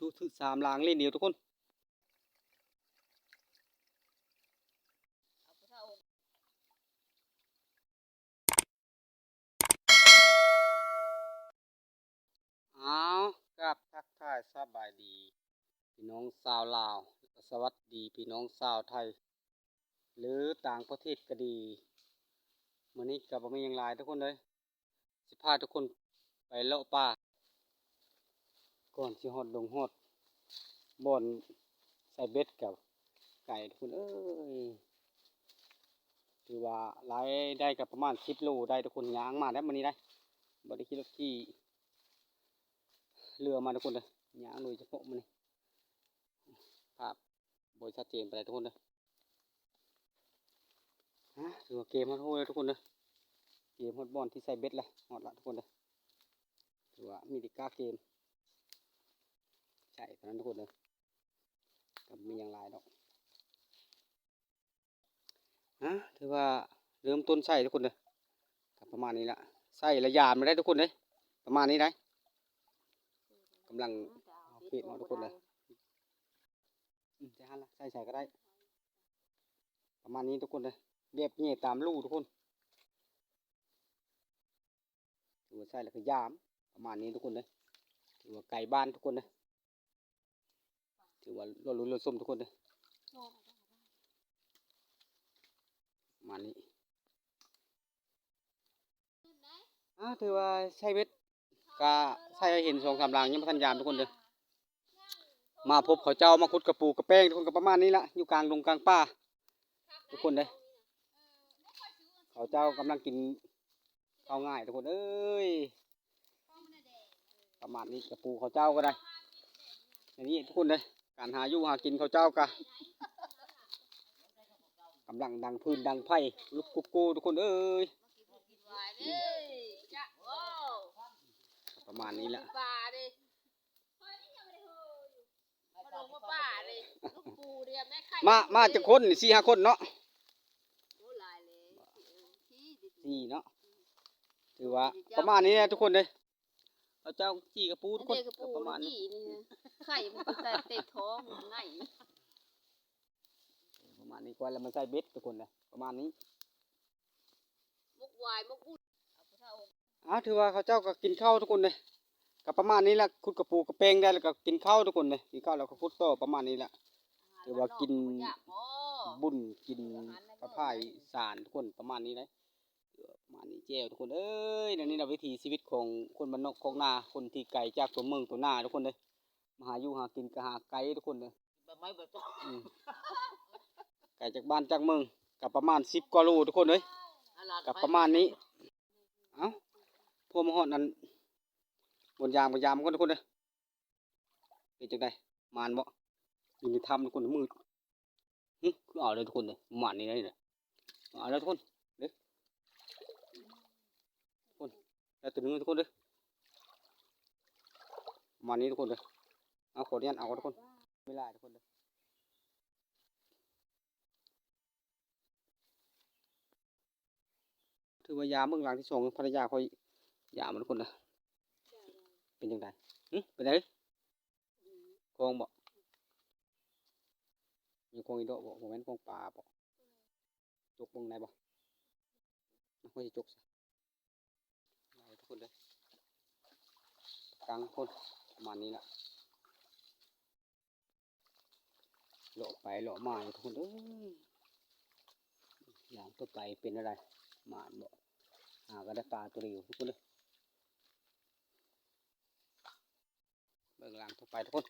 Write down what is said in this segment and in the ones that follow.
ดูถือสามลางเล่นเดียวทุกคนเอาครับทักทายสบายดีพี่น้องชาวลาวสวัสดีพี่น้องชาวไทยหรือต่างประเทศก็ดีมื้อนี้ก็บ่มีหยังหลายทุกคนเลยสิพาทุกคนไปเลาะป่าก่อนสิฮอดดงฮอดบ่อนใส่เบ็ดกับไก่ทุกคนเอ้ยถือว่าหลายได้กับประมาณ10 โลได้ทุกคนย่างมาได้มื้อนี้ได้บ่ได้ขี่รถขี่เรือมาทุกคนเลยย่างโดยเฉพาะมื้อนี้ภาพบ่ชัดเจนปานใดทุกคนเลยถือว่าเกมฮอดโหเลยทุกคนเลยเกมฮอดบ่อนที่ใส่เบ็ดเลยฮอดละทุกคนเลยถือว่ามีแติกาเกมใช่เท่านั้นทุกคนเลยกับมีอย่างไรดอกถือว่าเริ่มต้นใส่ทุกคนเลยกับประมาณนี้ละใส่ระยามมาได้ทุกคนเลยประมาณนี้ได้กำลังเอาเฟซมาทุกคนเลยจะหันละใส่ก็ได้ประมาณนี้ทุกคนเลยเรียบเงี้ยตามลู่ทุกคนถือว่าใส่แล้วก็ยามประมาณนี้ทุกคนเลยถือว่าไก่บ้านทุกคนเลยถือว่าเราลุ้นเราส้มทุกคนเลยประมาณนี้ถือว่าใช้เบ็ดก็ใช้เห็น2-3 ลางยังไม่ทันยามทุกคนเลยมาพบเขาเจ้ามาขุดกระปูกระแป้งทุกคนก็ประมาณนี้ละอยู่กลางดงกลางป่าทุกคนเลยเขาเจ้ากำลังกินข้าวง่ายทุกคนเอ้ยประมาณนี้กระปูเขาเจ้าก็ได้อย่างนี้ทุกคนเลยการหาอยู่หากินเขาเจ้าก็กำลังดังพื้นดังไผ่ลุกกุ๊กกูทุกคนเอ้ยประมาณนี้แหละมาจะคน4-5 คนเนาะ4เนาะถือว่าประมาณนี้นะทุกคนเลยเขาเจ้าจี้กระปูทุกคนประมาณนี้ไข่มันแต่เตะท้องไงประมาณนี้ก่อนแล้วมันใส่เบ็ดทุกคนเลยประมาณนี้มุกวายมุกอุดถือว่าเขาเจ้าก็กินข้าวทุกคนเลยกับประมาณนี้แหละขุดกระปูกระเปงได้แล้วก็กินข้าวทุกคนเลยกินข้าวแล้วก็ขุดต่อประมาณนี้แหละถือว่ากินบุญกินกระพายสารทุกคนประมาณนี้เลยประมาณนี้เจ้าทุกคนเอ้ยนี่เราวิถีชีวิตของคนบ้านนอกของนาคนที่ไกลจากตัวเมืองตัวนาทุกคนเลยมาหาอยู่หากินก็หาไกลทุกคนเลยไกลจากบ้านจากเมืองกับประมาณ10 กว่าโลทุกคนเลยกับประมาณนี้พวกมหอดนั้นบนยามก็ทุกคนเลยเป็นจังไดมานบ่ยินดีทำทุกคนมืดคือเอาเลยทุกคนเลยหมันนี่เลยเอาแล้วทุกคนเด้ทุกคนแล้วตัวนึงทุกคนเลยมันนี้ทุกคนเลยเอาขอเรียนเอาทุกคนไม่ไล่ทุกคนเลยถือว่ายาเมื่อหลังที่2ภรรยาคอยยามันทุกคนเลยเป็นจังไดเป็นไงกองบ่มีกองอีโดบ่โมเมนต์กองปลาบ่จกบงไหนบ่ไม่ค่อยจะจกซะทุกคนเลยกลางคนประมาณนี้แหละโลไปโลมาทุกคนอย่างตัวไปเป็นอะไรหมาบ่ก็ได้ปลาตัวเดียวทุกคนเลยเบิ่งหลังตัวไปทุกคน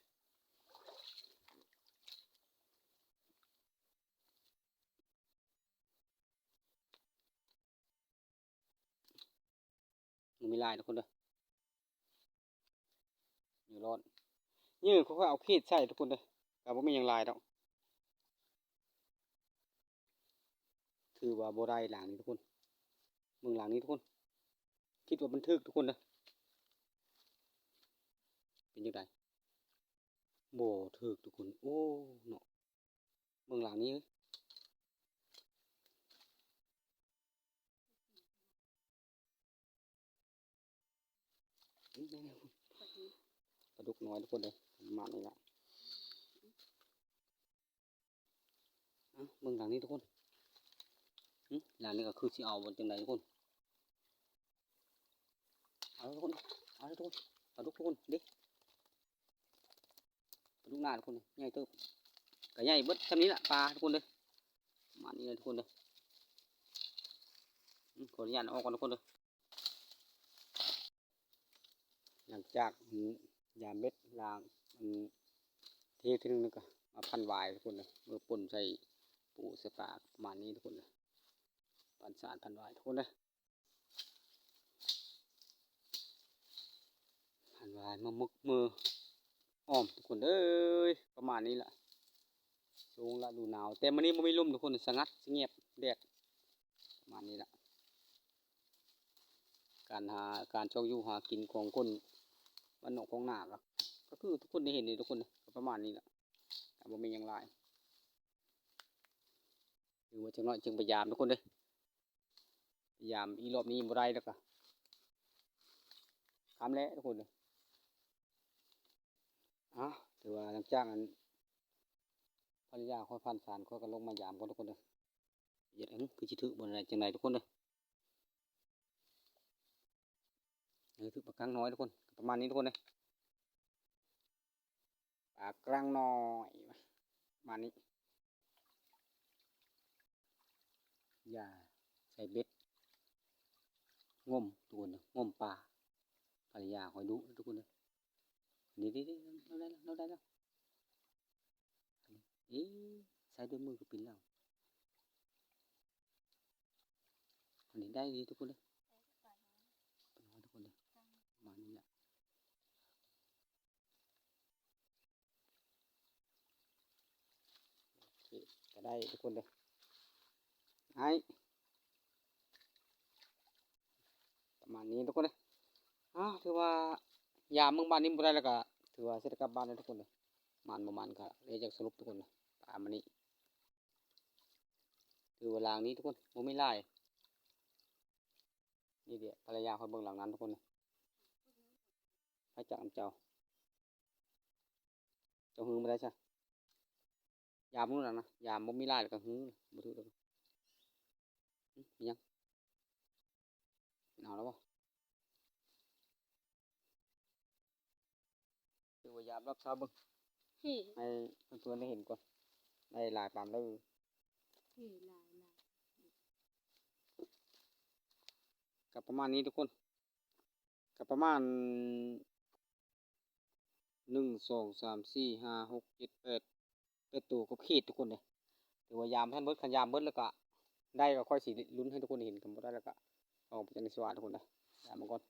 มันมีลายทุกคนเลยอยู่ร้อนยื้อเขาเอาขีดใส่ทุกคนเลยแต่ว่าไม่ยังลายดอกคือว่าโบได้หลังนี้ทุกคนเมืองหลังนี้ทุกคนคิดว่าบันทึกทุกคนเลยเป็นยังไงโบถึกทุกคนโอ้เนาะเมืองหลังนี้ปลาดุกน้อยทุกคนเลย ประมาณนี้ละเบิ่งทางนี้ทุกคนหลังนี้ก็คือสิเอาบนจังไดทุกคนเอาทุกคนเอาทุกคนเอาทุกคนดิลูกหน้าทุกคนใหญ่เติบก็ใหญ่เบิดคำนี้ละปลาทุกคนเลยประมาณนี้เลยทุกคนเลยขออนุญาตออกก่อนทุกคนเลยหลังจากยาเม็ดล้างเททีนึงก็มาพันวายทุกคนเลยเมื่อป่นใส่ปูเสปลาประมาณนี้ทุกคนเลยพันสารพันวายทุกคนเลยพันวายมามึกมืออ้อมทุกคนเอ้ยประมาณนี้แหละสูงละดูหนาวแต่มันนี้มันไม่ร่มทุกคนสงัดเงียบแดดประมาณนี้แหละการช่องอยู่หากินของคนบ้านนอกของหนาก็คือทุกคนได้เห็นนี่ทุกคนก็ประมาณนี้แหละแต่บ่มีอย่างไรหรือว่าจังน้อยจึงพยายามทุกคนเลยพยายามอีรอบนี้บ่ได้แล้วก็ทำแล้วทุกคนเลยถือว่าหลังจากนั้นภรรยาค่อยพันสารค่อยก็ลงมายามกันทุกคนเลยเย็ดคือจิถือบนอะไรจังไหนทุกคนเลยถือปากกลางน้อยทุกคนประมาณนี้ทุกคนเลยปากกลางน้อยประมาณนี้อย่าใส่เบ็ดงมทุกคนงมปลาภรรยาคอยดูทุกคนเลยนี่เราได้แล้วใส่ด้วยมือก็เป็นแล้วอันนี้ได้ดีทุกคนเลยเป็นน้อยทุกคนเลยประมาณนี้แหละก็ได้ทุกคนเลยประมาณนี้ทุกคนเลยถือว่ายามเมืองบ้านนี้บ่ได้แล้วก็ถือว่าเสร็จกลับบ้านแล้วทุกคนเลยประมาณก็เลยจะสรุปทุกคนเลยตามมันนี้ถือว่าลางนี้ทุกคนบ่ไม่ไล่นี่เดี๋ยวภรรยาคอยเบิ่งหลังนั้นทุกคนเลยให้จักน้ำเจ้าหื้อไม่ได้ใช่ยามนู้นนะยามบ่มีไล่แล้วก็หื้อบ่ถือแล้วยังเอาแล้วบ่ถือว่ายามรับทราบเบิ่ง เฮ้ให้เพื่อนๆได้เห็นก่อนได้หลายปามได้ลาย กับประมาณนี้ทุกคนกับประมาณ1 2 3 4 5 6 7 8ตัวก็ขีดทุกคนเลยถือว่ายามท่านเบิดขันยามเบิดแล้วก็ได้ก็ค่อยสีลุ้นให้ทุกคนเห็นกันบ่ได้แล้วก็ออกไปจากในสวรรค์ทุกคนเลยยามมังกร